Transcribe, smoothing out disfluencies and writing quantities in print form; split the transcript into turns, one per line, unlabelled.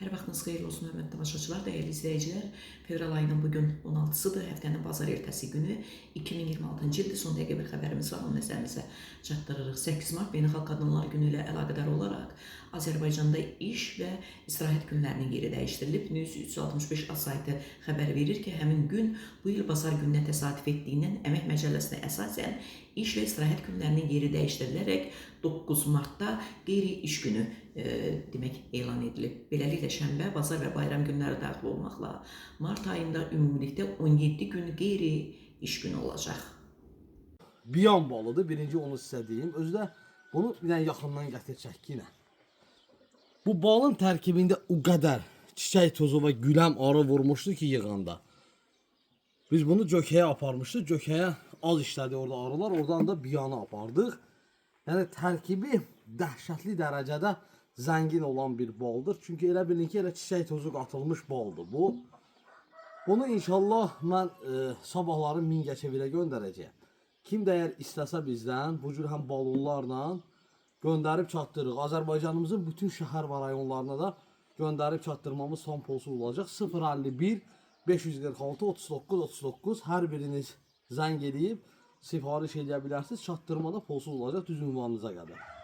Hər vaxtınız xeyirli olsun, hörmətli tamaşaçılar, dəyərli izləyicilər. Fevral ayının bugün 16-sıdır, həftənin bazar ertəsi günü 2026-cı ildir. Son dəqiqə bir xəbərimiz var, onu nəzərinizə çatdırırıq. 8 mart Beynəlxalq Qadınlar Günü ilə əlaqədar olaraq Azərbaycanda iş və istirahət günlərinin yeri dəyişdirilib. News 365 A saytı xəbər verir ki, həmin gün bu il bazar gününə təsadüf etdiyindən Əmək Məcəlləsinə əsasən iş və istirahət günlərinin yeri dəyişdirilərək 9 martda qeyri-iş günü demək elan edilib. Beləliklə şənbə, bazar və bayram günləri daxil olmaqla mart ayında ümumilikdə 17 gün qeyri-iş günü olacaq.
Biyan balıdır, birinci onu sizə deyim. Özü də bunu bir dənə yaxından gətirəcək ki, nə? Bu balın tərkibində o qədər çiçək tozu və güləm arı vurmuşdu ki yığanda. Biz bunu Cökəyə aparmışdıq. Cökəyə az işlədi orada arılar, oradan da biyanı apardıq. Yəni tərkibi dəhşətli dərəcədə zəngin olan bir baldır. Çünki elə bilin ki, elə çiçək tozu qatılmış baldır bu. Bunu inşallah mən sabahları Mingəçevirə göndərəcəyəm. Kim də əgər istəsə bizdən bu cür həm balonlarla göndərib çatdırırıq. Azərbaycanımızın bütün şəhər və rayonlarına da göndərib çatdırmamız son pulsuz olacaq. 051 546 39 39 hər biriniz zəng edib sifariş edə bilərsiniz. Çatdırmada pulsuz olacaq düz ünvanınıza qədər.